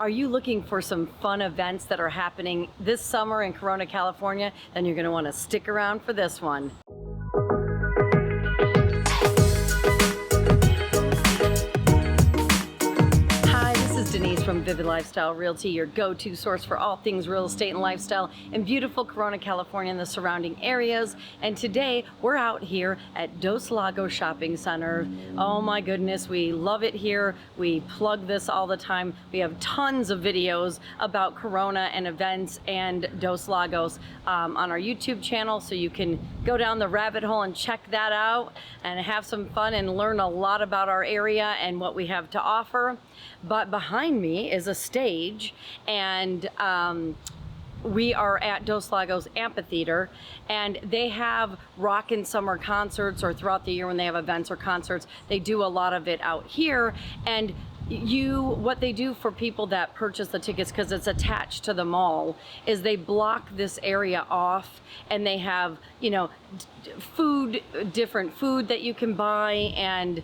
Are you looking for some fun events that are happening this summer in Corona, California? Then you're going to want to stick around for this one. Hi, this is Denise from Vivid Lifestyle Realty, your go-to source for all things real estate and lifestyle in beautiful Corona, California and the surrounding areas. And today we're out here at Dos Lagos Shopping Center. Oh my goodness, we love it here. We plug this all the time. We have tons of videos about Corona and events and Dos Lagos on our YouTube channel, so you can go down the rabbit hole and check that out and have some fun and learn a lot about our area and what we have to offer. But behind me is a stage, and we are at Dos Lagos Amphitheater, and they have rockin' summer concerts, or throughout the year when they have events or concerts, they do a lot of it out here. And what they do for people that purchase the tickets, because it's attached to the mall, is they block this area off, and they have, different food that you can buy, and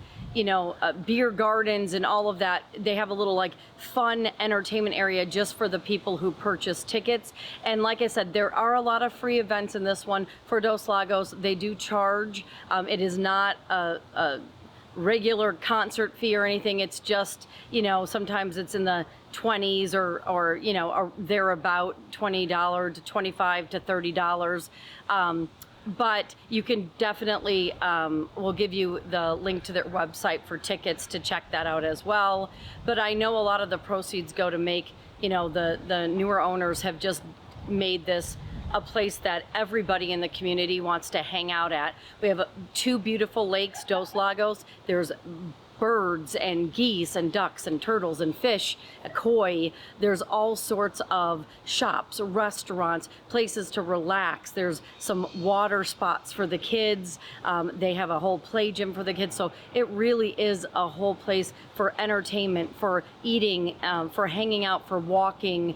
beer gardens and all of that. They have a little fun entertainment area just for the people who purchase tickets. And like I said, there are a lot of free events in this one for Dos Lagos. They do charge. It is not a regular concert fee or anything. It's just, sometimes it's in the 20s or they're about $20 to $25 to $30. But you can definitely, we'll give you the link to their website for tickets to check that out as well. But I know a lot of the proceeds go to make, the newer owners have just made this a place that everybody in the community wants to hang out at. We have two beautiful lakes, Dos Lagos. There's birds and geese and ducks and turtles and fish, koi. There's all sorts of shops, restaurants, places to relax. There's some water spots for the kids. They have a whole play gym for the kids. So it really is a whole place for entertainment, for eating, for hanging out, for walking,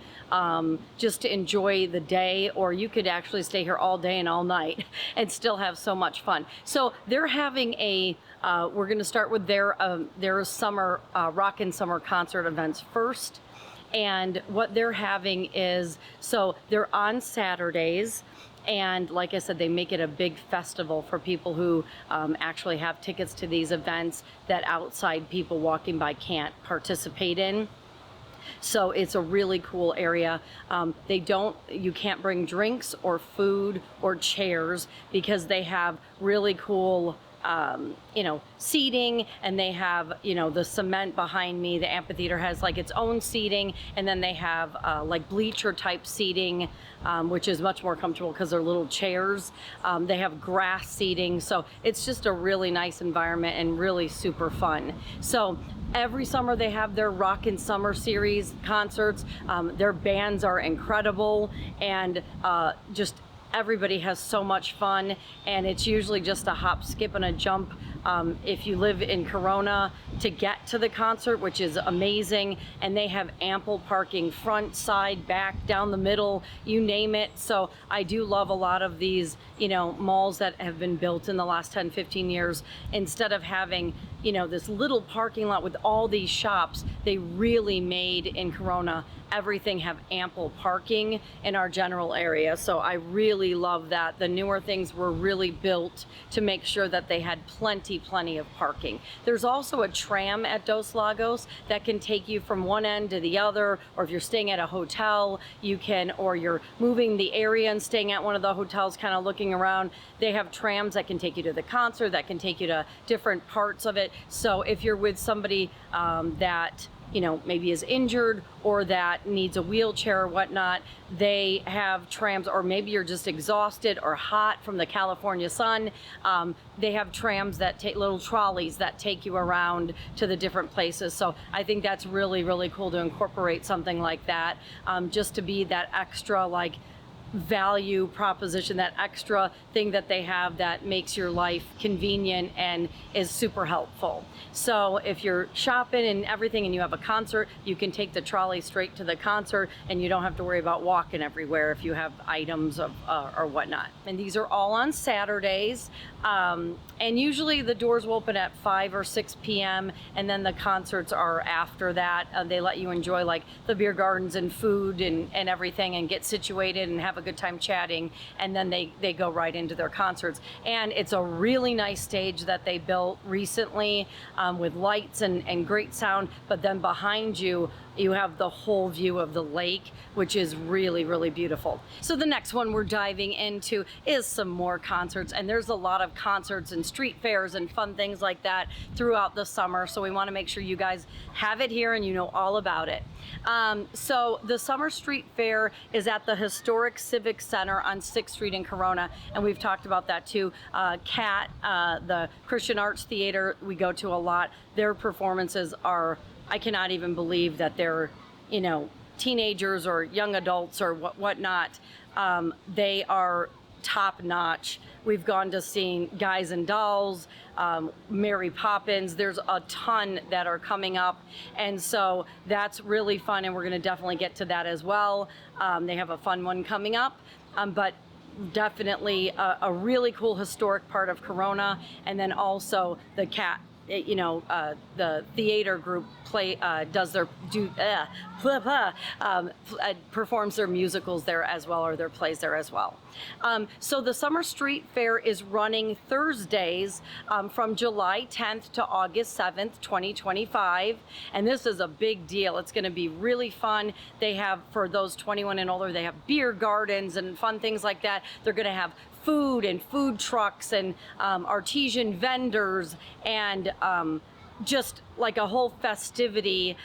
just to enjoy the day. Or you could actually stay here all day and all night and still have so much fun. So they're having we're going to start with their summer rockin' summer concert events first. And what they're having is, so they're on Saturdays, and like I said, they make it a big festival for people who actually have tickets to these events that outside people walking by can't participate in. So it's a really cool area. You can't bring drinks or food or chairs, because they have really cool seating, and they have, the cement behind me. The amphitheater has its own seating, and then they have bleacher type seating, which is much more comfortable because they're little chairs. They have grass seating, so it's just a really nice environment and really super fun. So every summer they have their Rockin' Summer Series concerts. Their bands are incredible, and just everybody has so much fun, and it's usually just a hop, skip, and a jump if you live in Corona to get to the concert, which is amazing. And they have ample parking, front, side, back, down the middle, you name it. So I do love a lot of these, malls that have been built in the last 10, 15 years. Instead of having, this little parking lot with all these shops, they really made in Corona everything have ample parking in our general area. So I really love that. The newer things were really built to make sure that they had plenty of parking. There's also a tram at Dos Lagos that can take you from one end to the other, or if you're staying at a hotel, you can, or you're moving the area and staying at one of the hotels, kind of looking around. They have trams that can take you to the concert, that can take you to different parts of it. So if you're with somebody that maybe is injured or that needs a wheelchair or whatnot, they have trams. Or maybe you're just exhausted or hot from the California sun. They have trams that take, little trolleys that take you around to the different places. So I think that's really, really cool to incorporate something like that, just to be that extra value proposition, that extra thing that they have that makes your life convenient and is super helpful. So if you're shopping and everything and you have a concert, you can take the trolley straight to the concert and you don't have to worry about walking everywhere if you have items of, or whatnot. And these are all on Saturdays. And usually the doors will open at 5 or 6 p.m. and then the concerts are after that. They let you enjoy like the beer gardens and food and everything and get situated and have a good time chatting, and then they go right into their concerts. And it's a really nice stage that they built recently, with lights and great sound, but then behind you you have the whole view of the lake, which is really, really beautiful. So the next one we're diving into is some more concerts, and there's a lot of concerts and street fairs and fun things like that throughout the summer. So we want to make sure you guys have it here and you know all about it. So the Summer Street Fair is at the historic Civic Center on 6th Street in Corona, and we've talked about that too. CAT, the Christian Arts Theater, we go to a lot. Their performances are, I cannot even believe that they're, you know, teenagers or young adults or whatnot. They are top notch. We've gone to see Guys and Dolls, Mary Poppins. There's a ton that are coming up, and so that's really fun, and we're going to definitely get to that as well. They have a fun one coming up, but definitely a really cool historic part of Corona. And then also the CAT, you know, the theater group performs their musicals there as well, or their plays there as well. So the Summer Street Fair is running Thursdays from July 10th to August 7th, 2025. And this is a big deal. It's going to be really fun. They have, for those 21 and older, they have beer gardens and fun things like that. They're going to have food and food trucks and artesian vendors and just like a whole festivity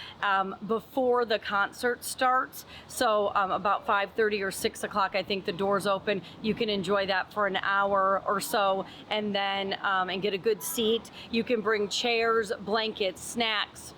before the concert starts. So about 5:30 or 6 o'clock, I think the doors open. You can enjoy that for an hour or so, and then and get a good seat. You can bring chairs, blankets, snacks,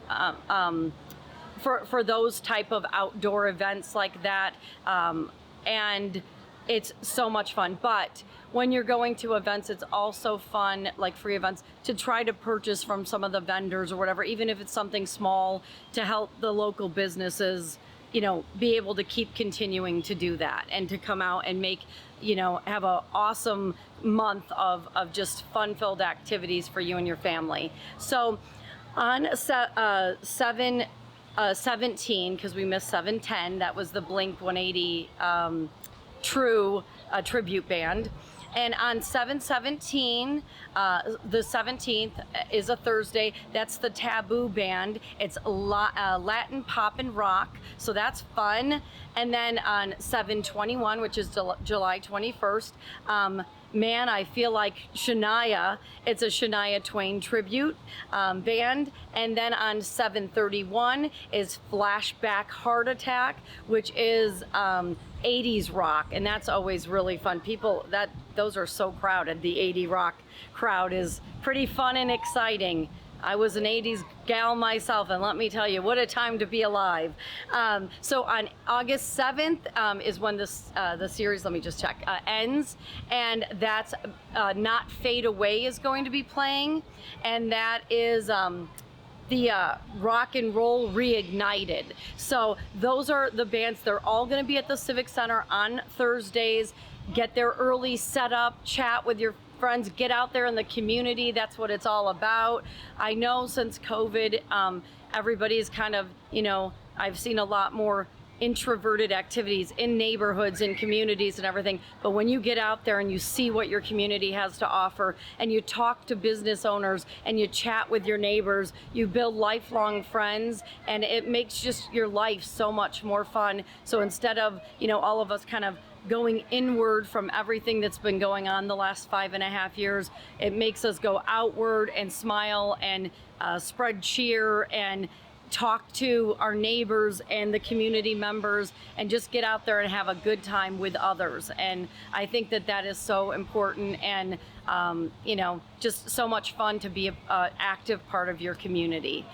for those type of outdoor events like that. And it's so much fun. But when you're going to events, it's also fun, like free events, to try to purchase from some of the vendors or whatever, even if it's something small, to help the local businesses, you know, be able to keep continuing to do that and to come out and make, you know, have an awesome month of just fun-filled activities for you and your family. So on 17, because we missed 710, that was the Blink 180 True tribute band. And on 7/17, the 17th is a Thursday. That's the Taboo Band. It's Latin pop and rock, so that's fun. And then on 7/21, which is July 21st, Man, I Feel Like Shania. It's a Shania Twain tribute band. And then on 7/31 is Flashback Heart Attack, which is 80s rock, and that's always really fun. Those are so crowded. The 80 rock crowd is pretty fun and exciting. I was an 80s gal myself, and let me tell you, what a time to be alive. So on August 7th is when the series, let me just check, ends, and that's Not Fade Away is going to be playing, and that is the Rock and Roll Reignited. So those are the bands. They're all going to be at the Civic Center on Thursdays. Get there early, set up, chat with your friends, get out there in the community. That's what it's all about. I know since COVID, everybody's kind of, you know, I've seen a lot more introverted activities in neighborhoods and communities and everything, but when you get out there and you see what your community has to offer, and you talk to business owners and you chat with your neighbors, you build lifelong friends, and it makes just your life so much more fun. So instead of, you know, all of us kind of going inward from everything that's been going on the last 5.5 years, it makes us go outward and smile and spread cheer and talk to our neighbors and the community members and just get out there and have a good time with others. And I think that that is so important, and you know, just so much fun to be an active part of your community.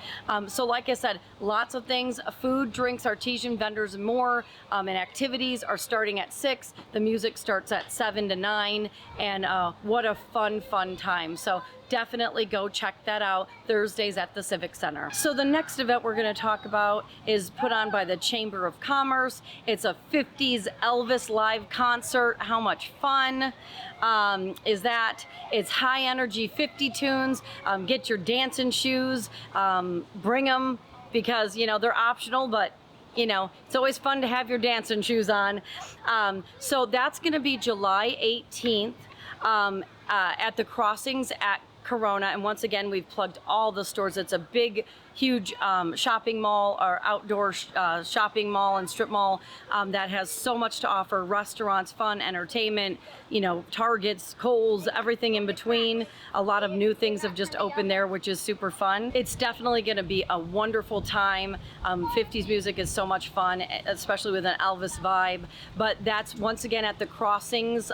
So like I said, lots of things, food, drinks, artisan vendors, and more, and activities are starting at 6. The music starts at 7 to 9, and what a fun time. So definitely go check that out Thursdays at the Civic Center. So the next event we're going to talk about is put on by the Chamber of Commerce. It's a 50s Elvis live concert. How much fun is that? It's high energy 50 tunes. Get your dancing shoes, bring them, because you know they're optional, but you know, it's always fun to have your dancing shoes on. So that's going to be July 18th at the Crossings at Corona. And once again, we've plugged all the stores. It's a big, huge shopping mall, or outdoor shopping mall and strip mall that has so much to offer: restaurants, fun, entertainment, you know, Targets, Kohl's, everything in between. A lot of new things have just opened there, which is super fun. It's definitely going to be a wonderful time. 50s music is so much fun, especially with an Elvis vibe. But that's once again at the Crossings,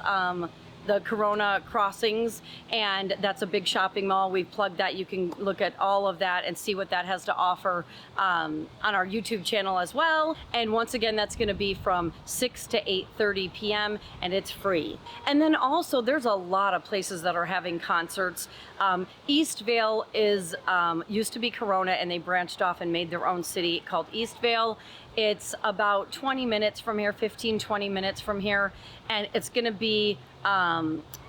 the Corona Crossings, and that's a big shopping mall. We've plugged that. You can look at all of that and see what that has to offer on our YouTube channel as well. And once again, that's going to be from 6 to 8:30 p.m. and it's free. And then also there's a lot of places that are having concerts. Eastvale is used to be Corona, and they branched off and made their own city called Eastvale. It's about 20 minutes from here, 15-20 minutes from here, and it's going to be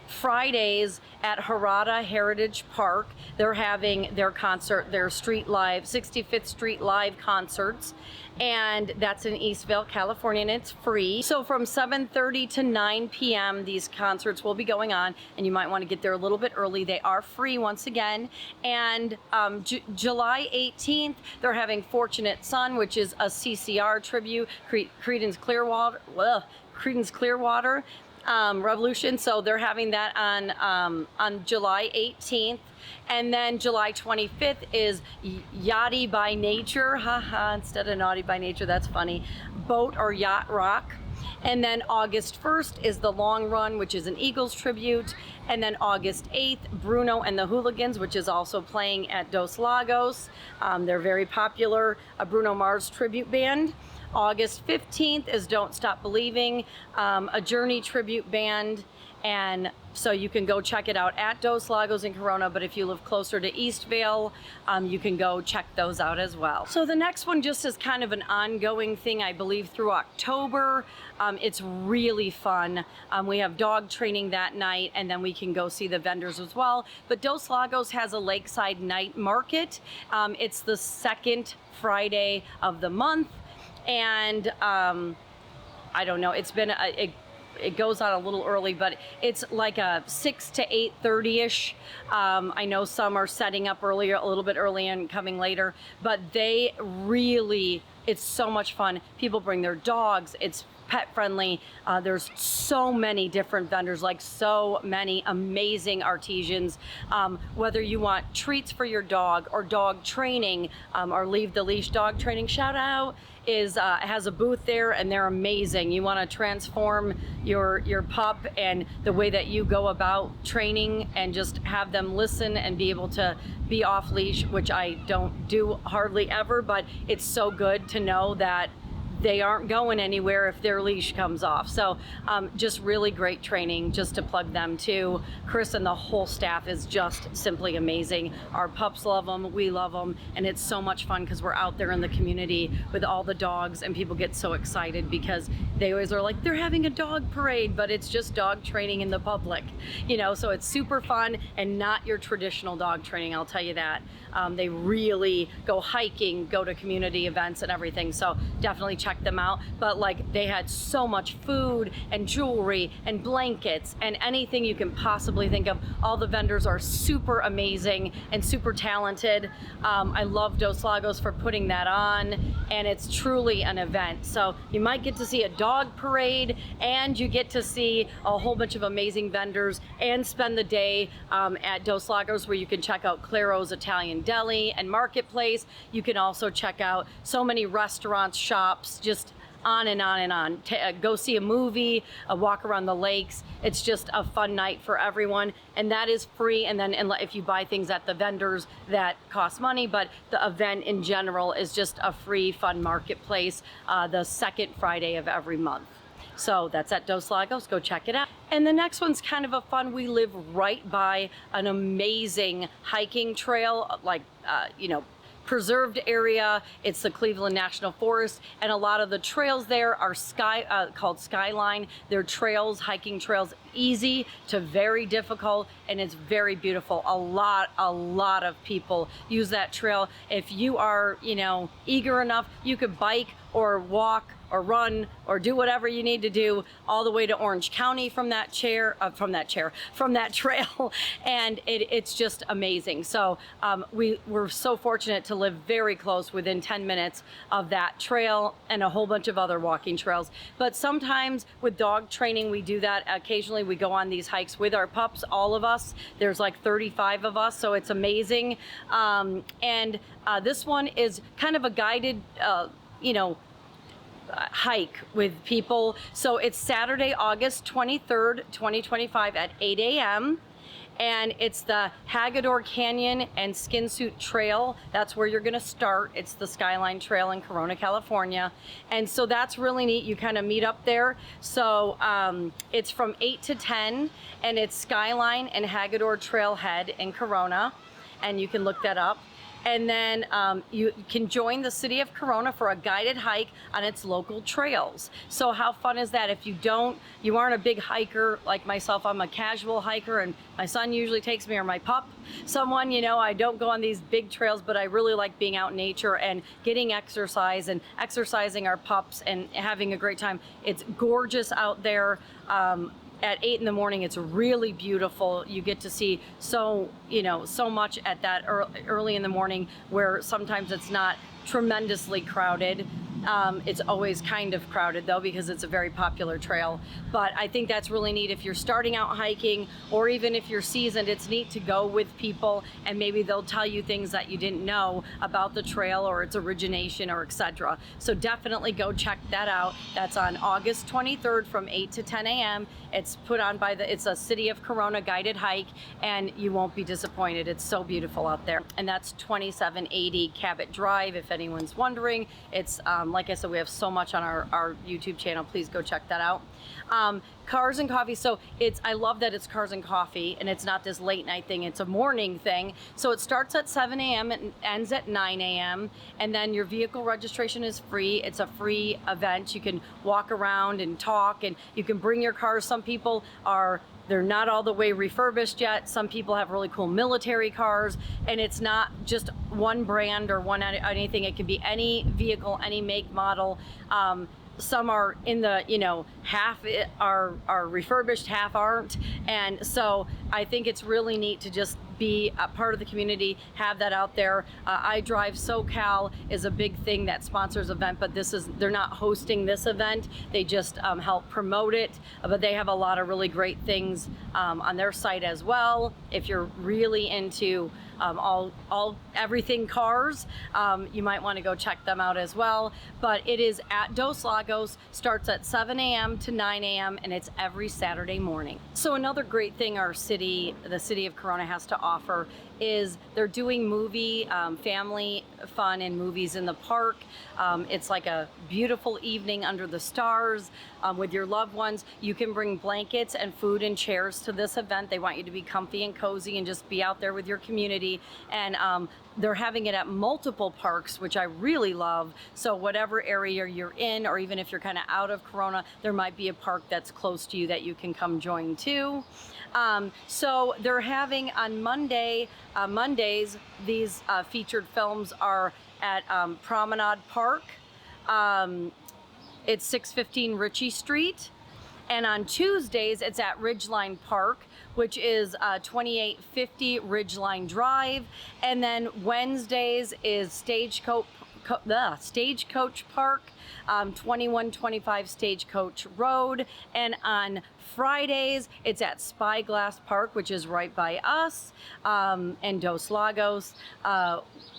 Fridays at Harada Heritage Park. They're having their concert, their street live, 65th Street live concerts, and that's in Eastvale, California, and it's free. So from 7:30 to 9 p.m. these concerts will be going on, and you might want to get there a little bit early. They are free once again. And July 18th, they're having Fortunate Son, which is a CCR tribute, Creedence Clearwater Revolution. So they're having that on July 18th. And then July 25th is Yachty by Nature, haha, instead of Naughty by Nature, that's funny, Boat or Yacht Rock. And then August 1st is the Long Run, which is an Eagles tribute. And then August 8th, Bruno and the Hooligans, which is also playing at Dos Lagos. They're very popular, a Bruno Mars tribute band. August 15th is Don't Stop Believing, a Journey tribute band. And so you can go check it out at Dos Lagos in Corona, but if you live closer to Eastvale, you can go check those out as well. So the next one just is kind of an ongoing thing, I believe, through October. It's really fun. We have dog training that night, and then we can go see the vendors as well. But Dos Lagos has a lakeside night market. It's the second Friday of the month, and I don't know, it's been it goes on a little early, but it's like a 6 to 8:30-ish. I know some are setting up earlier, a little bit early and coming later, but they really, it's so much fun. People bring their dogs. It's pet friendly. There's so many different vendors, like so many amazing artisans. Whether you want treats for your dog or dog training, or Leave the Leash dog training, shout out, has a booth there, and they're amazing. You want to transform your pup and the way that you go about training, and just have them listen and be able to be off leash, which I don't do hardly ever, but it's so good to know that they aren't going anywhere if their leash comes off. So just really great training, just to plug them too. Chris and the whole staff is just simply amazing. Our pups love them, we love them, and it's so much fun because we're out there in the community with all the dogs, and people get so excited because they always are like, they're having a dog parade, but it's just dog training in the public, you know, so it's super fun and not your traditional dog training, I'll tell you that. They really go hiking, go to community events and everything, so definitely check check them out. But like, they had so much food and jewelry and blankets and anything you can possibly think of. All the vendors are super amazing and super talented. I love Dos Lagos for putting that on, and it's truly an event. So you might get to see a dog parade, and you get to see a whole bunch of amazing vendors and spend the day at Dos Lagos, where you can check out Claro's Italian Deli and Marketplace. You can also check out so many restaurants, shops, just on and on and on. Go see a movie, a walk around the lakes. It's just a fun night for everyone, and that is free. And then if you buy things at the vendors, that costs money, but the event in general is just a free, fun marketplace the second Friday of every month. So that's at Dos Lagos. Go check it out. And the next one's kind of a fun. We live right by an amazing hiking trail, like, preserved area. It's the Cleveland National Forest, and a lot of the trails there are called Skyline. They're trails, hiking trails, easy to very difficult, and it's very beautiful. A lot of people use that trail. If you are, eager enough, you could bike or walk or run or do whatever you need to do all the way to Orange County from that trail, and it's just amazing. So we're so fortunate to live very close, within 10 minutes of that trail and a whole bunch of other walking trails. But sometimes with dog training, we do that. Occasionally we go on these hikes with our pups, all of us. There's like 35 of us, so it's amazing. And this one is kind of a guided, hike with people. So it's Saturday, August 23rd, 2025 at 8 a.m. And it's the Hagador Canyon and Skin Suit Trail. That's where you're gonna start. It's the Skyline Trail in Corona, California. And so that's really neat. You kind of meet up there. So it's from 8 to 10, and it's Skyline and Hagador Trailhead in Corona. And you can look that up. And then you can join the city of Corona for a guided hike on its local trails. So how fun is that? If you aren't a big hiker like myself, I'm a casual hiker, and my son usually takes me, or my pup, someone, I don't go on these big trails, but I really like being out in nature and getting exercise and exercising our pups and having a great time. It's gorgeous out there. At 8 in the morning, it's really beautiful. You get to see so much at that early in the morning, where sometimes it's not tremendously crowded. It's always kind of crowded though, because it's a very popular trail. But I think that's really neat if you're starting out hiking, or even if you're seasoned. It's neat to go with people, and maybe they'll tell you things that you didn't know about the trail or its origination, or etc. So definitely go check that out. That's on August 23rd from 8 to 10 a.m. It's put on by it's a City of Corona guided hike, and you won't be disappointed. It's so beautiful out there. And that's 2780 Cabot Drive, if anyone's wondering. It's like I said, we have so much on our YouTube channel. Please go check that out. Cars and coffee. So I love that it's cars and coffee, and it's not this late night thing. It's a morning thing. So it starts at 7 a.m. and ends at 9 a.m. And then your vehicle registration is free. It's a free event. You can walk around and talk, and you can bring your cars. Some people they're not all the way refurbished yet. Some people have really cool military cars, and it's not just one brand or anything. It can be any vehicle, any make, model. Some are in the, half are refurbished, half aren't. And so I think it's really neat to just be a part of the community, have that out there. I Drive SoCal is a big thing that sponsors event, but they're not hosting this event. They just help promote it, but they have a lot of really great things on their site as well. If you're really into everything cars, you might want to go check them out as well. But it is at Dos Lagos, starts at 7 a.m. to 9 a.m. and it's every Saturday morning. So another great thing the city of Corona has to offer is they're doing family fun and movies in the park. It's like a beautiful evening under the stars with your loved ones. You can bring blankets and food and chairs to this event. They want you to be comfy and cozy and just be out there with your community. And they're having it at multiple parks, which I really love. So whatever area you're in, or even if you're kind of out of Corona, there might be a park that's close to you that you can come join too. So they're having on Mondays, these featured films are at Promenade Park. it's 615 Ritchie Street. And on Tuesdays, it's at Ridgeline Park, which is 2850 Ridgeline Drive. And then Wednesdays is Stagecoach Park, 2125 Stagecoach Road. And on Fridays, it's at Spyglass Park, which is right by us, and Dos Lagos,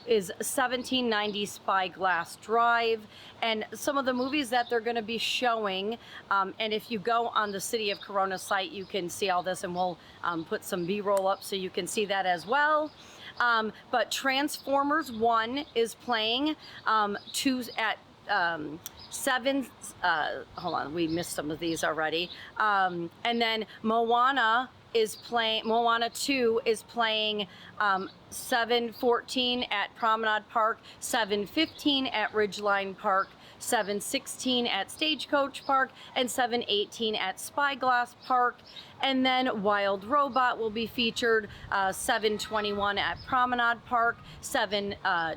is 1790 Spyglass Drive. And some of the movies that they're going to be showing, and if you go on the City of Corona site, you can see all this, and we'll put some B-roll up so you can see that as well. But Transformers 1 is playing at 7, hold on, we missed some of these already. And then Moana 2 is playing 7:14 at Promenade Park, 7:15 at Ridgeline Park, 7:16 at Stagecoach Park, and 7:18 at Spyglass Park. And then Wild Robot will be featured 7:21 at Promenade Park,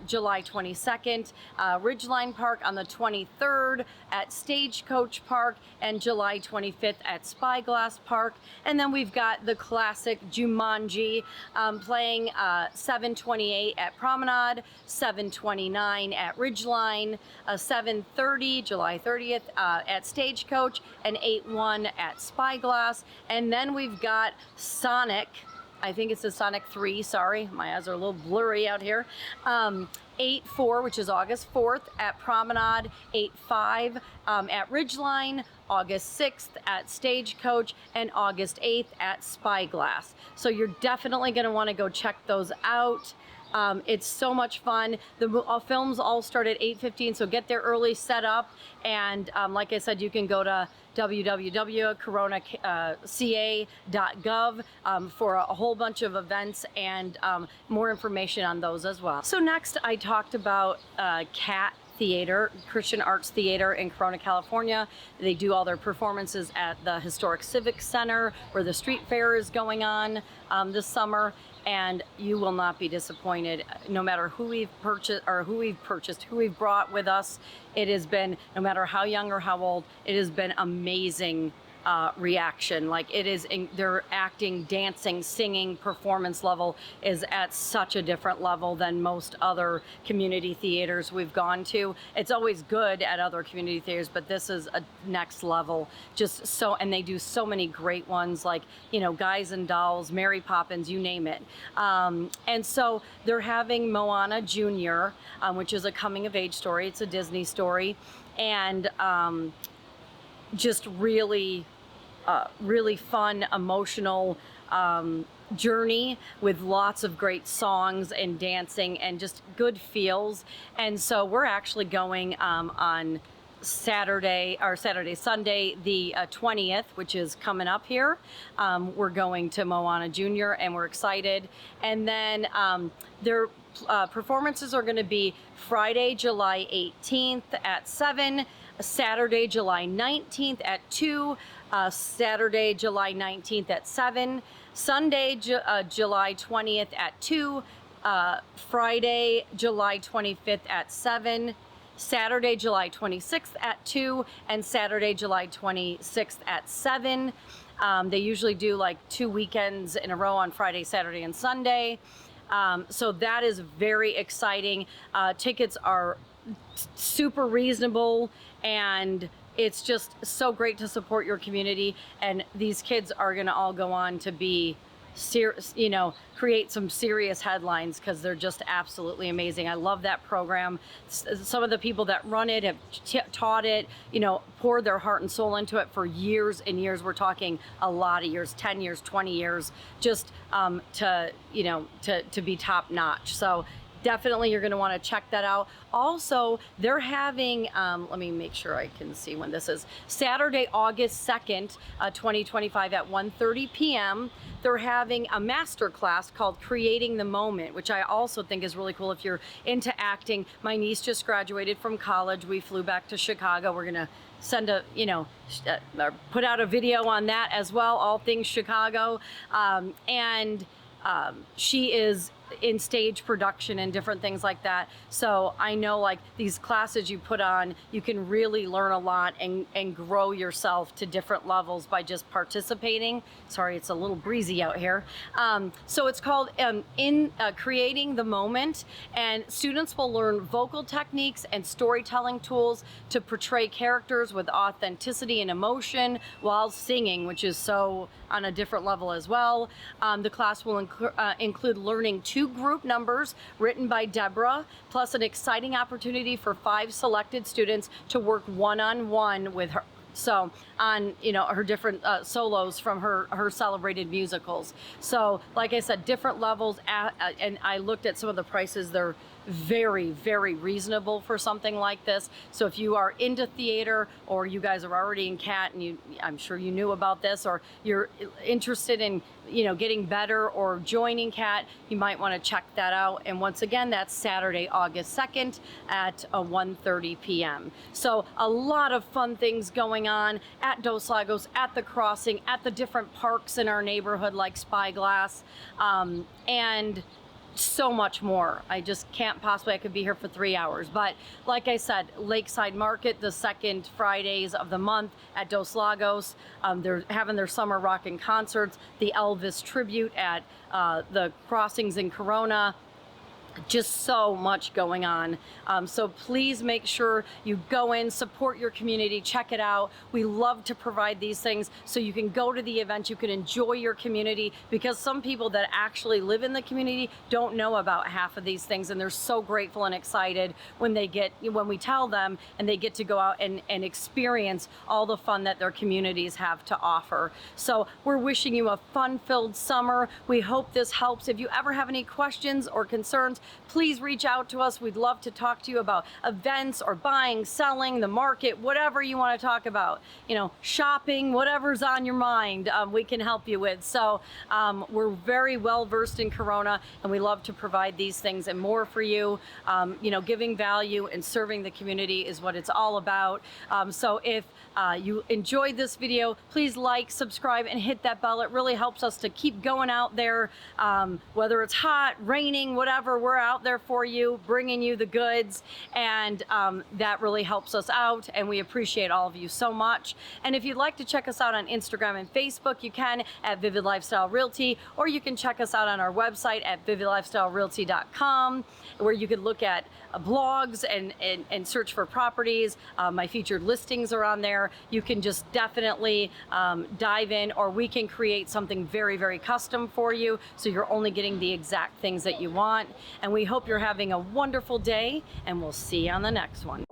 July 22nd, Ridgeline Park on the 23rd at Stagecoach Park, and July 25th at Spyglass Park. And then we've got the classic Jumanji playing 7:28 at Promenade, 7:29 at Ridgeline, 7:30, July 30th at Stagecoach, and 8:1 at Spyglass. And then we've got Sonic, I think it's the Sonic 3, sorry, my eyes are a little blurry out here. 8/4, which is August 4th at Promenade, 8/5 at Ridgeline, August 6th at Stagecoach, and August 8th at Spyglass. So you're definitely going to want to go check those out. It's so much fun. The films all start at 8:15, so get there early, set up, and like I said, you can go to www.coronaca.gov for a whole bunch of events and more information on those as well. So next, I talked about CAT Theater, Christian Arts Theater in Corona, California. They do all their performances at the Historic Civic Center, where the street fair is going on this summer. And you will not be disappointed, no matter who we've brought with us. It has been, no matter how young or how old, it has been amazing reaction. Like, it is, their acting, dancing, singing, performance level is at such a different level than most other community theaters we've gone to. It's always good at other community theaters, but this is a next level. Just so, and they do so many great ones, like, you know, Guys and Dolls, Mary Poppins, you name it. And so they're having Moana Junior, which is a coming of age story. It's a Disney story, and just really fun, emotional journey with lots of great songs and dancing and just good feels. And so we're actually going on Sunday, the 20th, which is coming up here. We're going to Moana Junior, and we're excited. And then their performances are going to be Friday, July 18th at 7, Saturday, July 19th at 2, Saturday, July 19th at 7, Sunday, July 20th at 2, Friday, July 25th at 7, Saturday, July 26th at 2, and Saturday, July 26th at 7. They usually do like 2 weekends in a row on Friday, Saturday, and Sunday. So that is very exciting. Tickets are super reasonable, and it's just so great to support your community. And these kids are going to all go on to be you know, create some serious headlines, because they're just absolutely amazing. I love that program. Some of the people that run it have taught it, you know, poured their heart and soul into it for years and years. We're talking a lot of years, 10 years, 20 years, just to be top notch. So definitely you're going to want to check that out. Also, they're having, let me make sure I can see when this is, Saturday, August 2nd, 2025 at 1:30 p.m. They're having a master class called Creating the Moment, which I also think is really cool if you're into acting. My niece just graduated from college. We flew back to Chicago. We're going to send a, put out a video on that as well, all things Chicago. And she is in stage production and different things like that. So I know like these classes you put on, you can really learn a lot and grow yourself to different levels by just participating. Sorry, it's a little breezy out here. So it's called Creating the Moment, and students will learn vocal techniques and storytelling tools to portray characters with authenticity and emotion while singing, which is so on a different level as well. The class will include learning 2 group numbers written by Deborah, plus an exciting opportunity for 5 selected students to work one-on-one with her. So on, you know, her different solos from her celebrated musicals. So like I said, different levels, and I looked at some of the prices. They're very, very reasonable for something like this. So if you are into theater, or you guys are already in CAT and I'm sure you knew about this, or you're interested in, you know, getting better or joining CAT, you might want to check that out. And once again, that's Saturday, August 2nd at 1:30 p.m. So a lot of fun things going on at Dos Lagos, at the Crossing, at the different parks in our neighborhood like Spyglass, and so much more. I just can't possibly, I could be here for 3 hours. But like I said, Lakeside Market, the second Fridays of the month at Dos Lagos. They're having their summer rockin' concerts, the Elvis tribute at the Crossings in Corona. Just so much going on. So please make sure you go in, support your community, check it out. We love to provide these things so you can go to the event, you can enjoy your community, because some people that actually live in the community don't know about half of these things, and they're so grateful and excited when we tell them, and they get to go out and experience all the fun that their communities have to offer. So we're wishing you a fun-filled summer. We hope this helps. If you ever have any questions or concerns, please reach out to us. We'd love to talk to you about events or buying, selling, the market, whatever you want to talk about, you know, shopping, whatever's on your mind, we can help you with. So we're very well versed in Corona, and we love to provide these things and more for you. You know, giving value and serving the community is what it's all about. So if you enjoyed this video, please like, subscribe, and hit that bell. It really helps us to keep going out there, whether it's hot, raining, whatever. We're out there for you, bringing you the goods, and that really helps us out, and we appreciate all of you so much. And if you'd like to check us out on Instagram and Facebook, you can at Vivid Lifestyle Realty, or you can check us out on our website at vividlifestylerealty.com, where you can look at blogs and search for properties. My featured listings are on there. You can just definitely dive in, or we can create something very, very custom for you, so you're only getting the exact things that you want. And we hope you're having a wonderful day, and we'll see you on the next one.